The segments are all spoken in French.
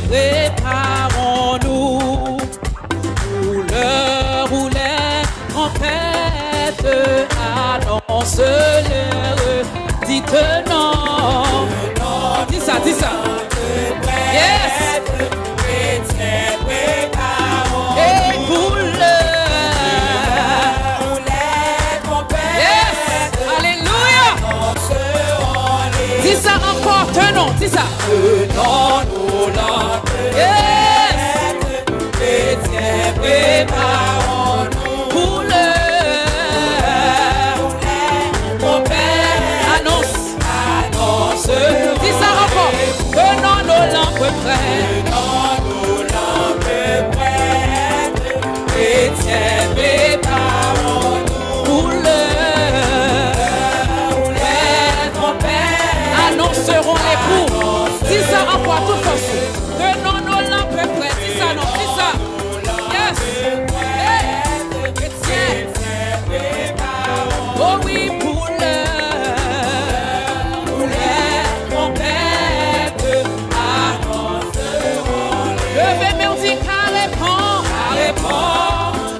préparons-nous pour l'heure où les trompettes annoncent-leur. Dites non. Dis ça, dis ça. Yes. Et pour l'heure où les trompettes. Yes. Alléluia. Dis ça encore, tenons, dis ça. Tenons nos lampes. Yes. Chrétiens, préparons-nous pour l'heure où les trompettes annoncent. Dis ça encore. Tenons nos lampes prêtes. Tenons nos lampes prêtes. Chrétiens, préparons-nous pour l'heure où les trompettes annonceront l'époux. Dis ça encore tout force. Tenons nos lampes prêtes. Dis ça non, dis ça. Yes. Hey. Chrétiens, oh oui, pour l'heure où les trompettes annonceront. Levez mes dit car répond,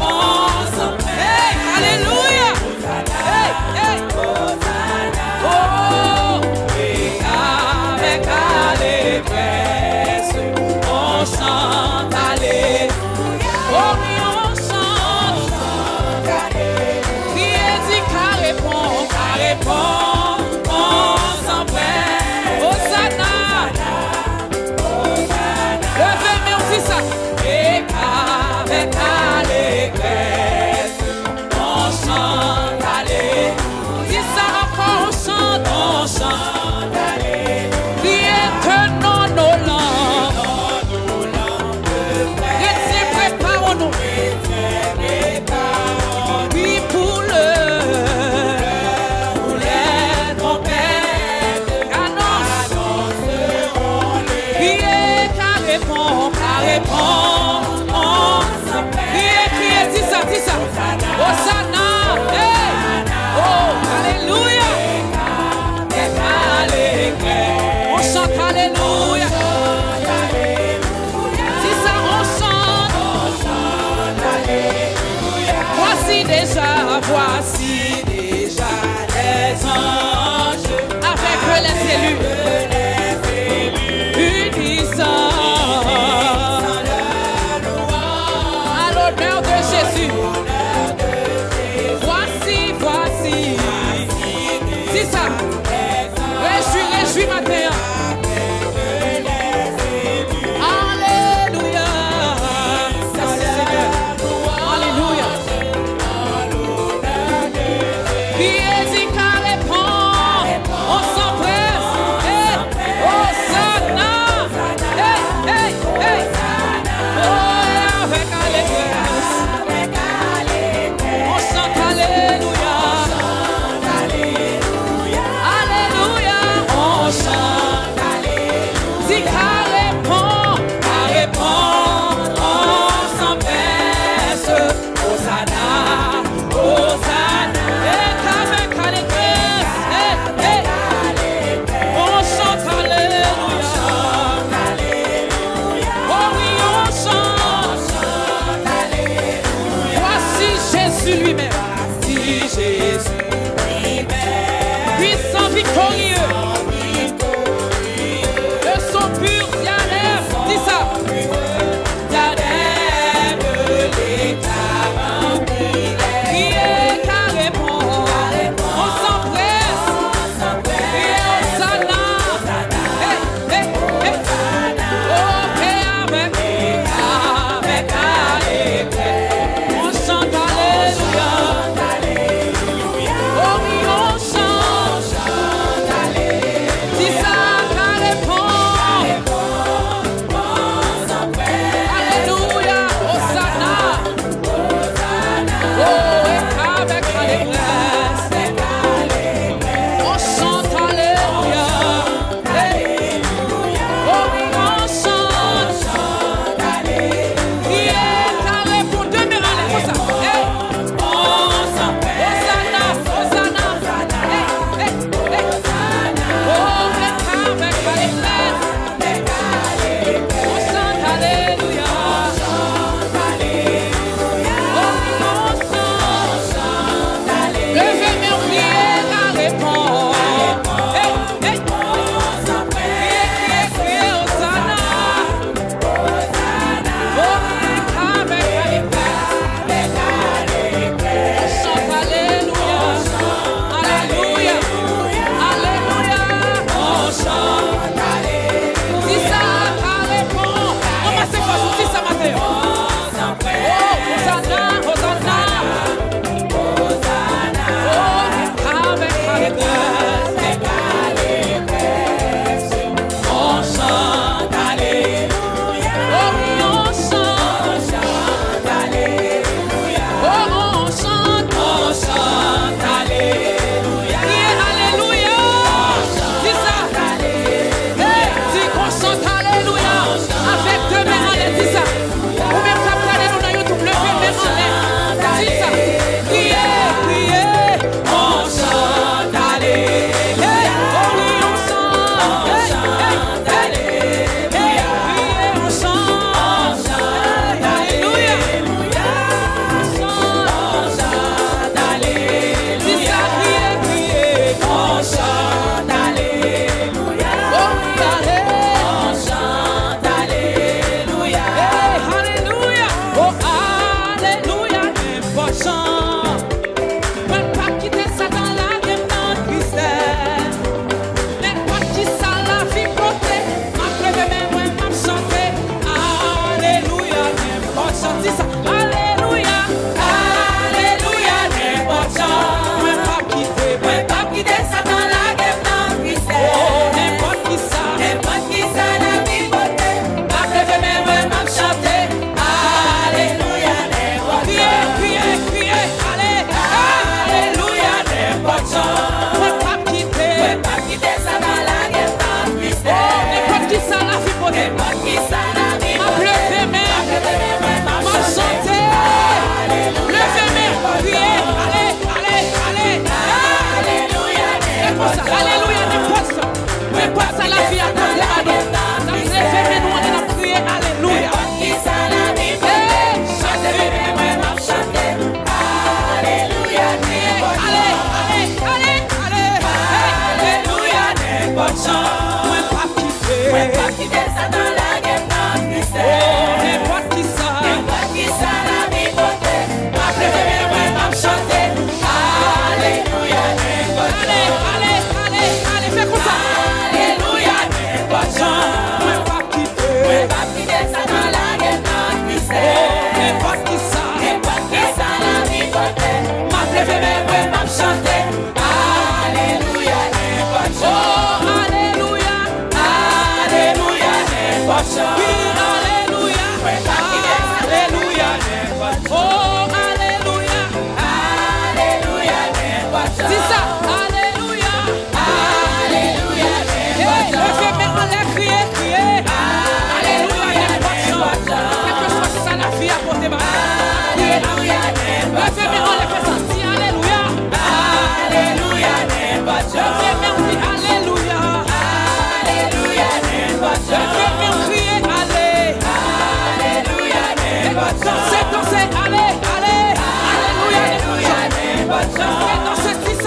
ensemble. Hey, alléluia. Hey, hey. Oh, et avec allégresse, on chante alléluia. Oh oui, on chante alléluia. Qui est dit car répond, ensemble. Hosanna. Levez mes dit ça. Et avec allégresse, on chante alléluia. Dis ça encore, on chante alléluia. Priez, tenons nos lampes. Chrétiens, préparons-nous. Oui, pour l'heure où les trompettes annonceront. Priez, car répond, Priez, dis ça, dis ça. Hosanna. Hey. Oh, alléluia. On chante alléluia. Dis ça, on chante. Voici déjà les anges avec les élus. Unissant à l'honneur de Jésus. Voici. C'est ça. Réjouis matin. Alléluia. Merci Seigneur. Alléluia. Pieds car répond. On s'empresse. Hey. Hosanna. Hey. Oh, avec allégresse. On chante alléluia. Alléluia. On chante alléluia. Si car répond. On s'empresse. Hosanna. Et avec allégresse. Hey. On chante alléluia. Oh oui, on chante. Voici Jésus lui-même. Puissant, victorieux. De son pur diadème. Dis ça. Diadème de l'État rempli. Priez car répond. On s'empresse. Et Hosanna. Hey. Oh, et avec allégresse. On chante alléluia.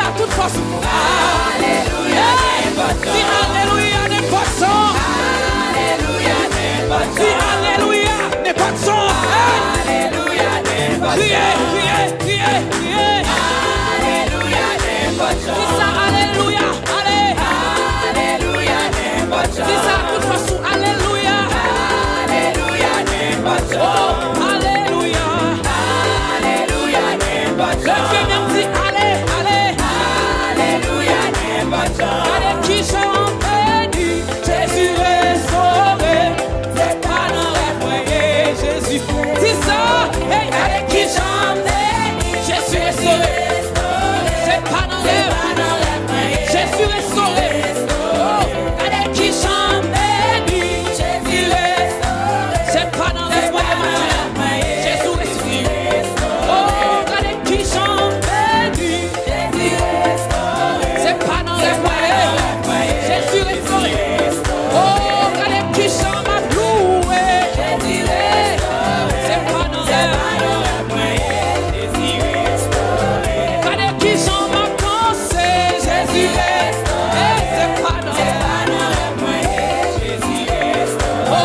ça, toute force. Alléluia, dis Alléluia, n'est pas de son. Alléluia, n'est pas de son. Dis Alléluia, n'est pas de son. Alléluia, n'est pas de son. Criez, criez, criez, criez. Alléluia, n'est pas de son. Dis ça, Alléluia, allez. Alléluia, n'est pas de son. Dis ça, toute force. Alléluia. Alléluia, n'est pas de son. Oh, Alléluia. Alléluia, n'est pas de son. Le Dieu même dit, allez, allez. Alléluia, n'est pas de son. Allez, qui chante béni, Jésus est sauvé. C'est pas dans les foyers, Jésus. Dis ça, hey, allez, qui chante béni, Jésus est sauvé. C'est pas dans les foyers, Jésus est sauvé. Oh, allez, qui chante béni, Jésus est sauvé. C'est pas dans les foyers, Jésus est sauvé. Oh, allez, qui chante béni, Jésus est sauvé. C'est pas dans les foyers, Jésus est sauvé. Oh, allez, qui chante ma loué, Jésus est sauvé. C'est pas dans les foyers, Jésus est sauvé. Allez, qui chante ma pensée, Jésus est sauvé. C'est pas dans les foyers, Jésus est sauvé. Oh,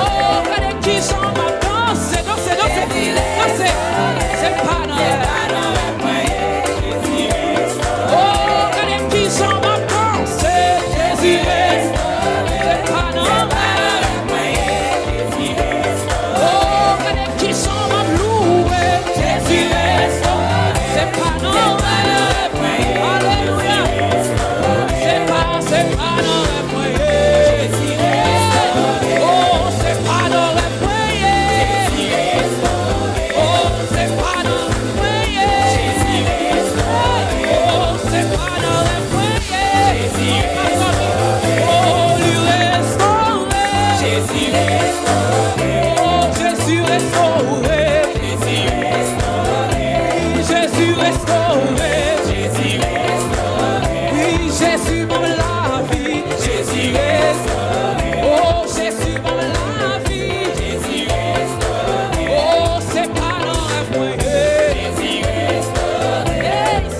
allez, qui chante ma pensée, dansez, dansez, dansez. C'est pas dans les foyers, Jésus est sauvé. Oh, allez, qui chante ma pensée, Jésus est sauvé. C'est pas dans les foyers, Jésus est sauvé. Oh, allez, qui chante ma loué, Jésus est sauvé. C'est pas dans les foyers, alléluia. C'est pas dans les foyers, Jésus est sauvé. Oh, c'est pas dans les foyers, Jésus est sauvé. Oh, c'est pas dans les foyers, Jésus est sauvé. Oh, c'est pas dans les foyers, Jésus est sauvé. Oh, lui est sauvé, Jésus est sauvé. Oh, Jésus est sauvé, Jésus est sauvé. Jésus est sauvé, Jésus est sauvé. Oui, Jésus m'en la vie, Jésus est sauvé. Oh, Jésus m'en la vie, Jésus est sauvé. Oh, c'est pas dans les foyers, Jésus est sauvé.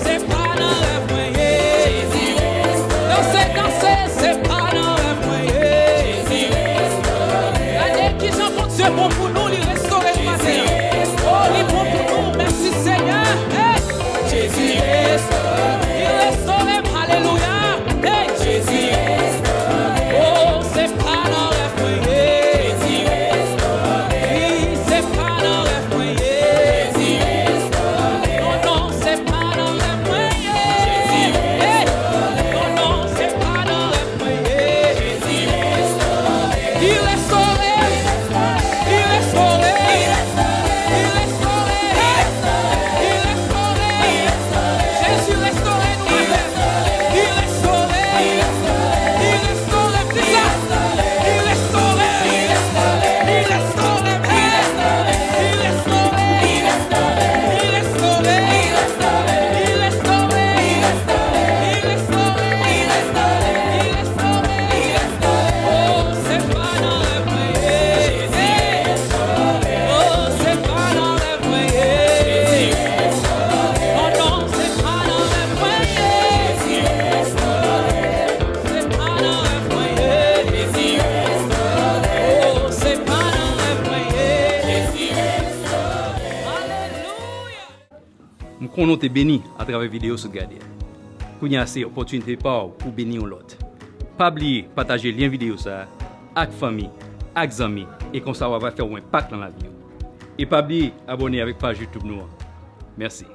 C'est pas dans les foyers, Jésus est sauvé. Dansez, dansez, c'est pas dans les foyers, Jésus est sauvé. Allez, qui j'en compte Dieu bon pour nous, lui restaurer le matin. Oh, lui bon pour nous, merci Seigneur. Hey, Jésus est sauvé. Il restaure, alléluia. Hey, Jésus est sauvé. Oh, c'est pas dans les foyers, Jésus est sauvé. Oui, c'est pas dans les foyers, Jésus est sauvé. Non, non, c'est pas dans les foyers, Jésus est sauvé. Non, non, c'est pas dans les foyers, Jésus est sauvé. Il restaure, il restaure, il restaure, il restaure, il restaure. Jésus restaure nous matin. Il restaure, il restaure, c'est ça. Il restaure, il restaure, il restaure, il restaure, il restaure, il restaure, il restaure, il restaure, il restaure, il restaure, il restaure, il restaure. Oh, c'est pas dans les foyers, Jésus est sauvé. Oh, c'est pas dans les foyers, Jésus est sauvé. Oh non, c'est pas dans les foyers, Jésus est sauvé. C'est pas dans les foyers, Jésus est sauvé. Oh, c'est pas dans les foyers, Jésus est sauvé. Alléluia. Nous connaissons te béni à travers la vidéo sur Gadiel. Nous avons assez opportunité pour bénir l'autre. Pas oublier partager lien vidéo ça avec famille, avec amis et comme ça va faire un impact dans la vie. Et pas oublier abonner avec page YouTube nous. Merci.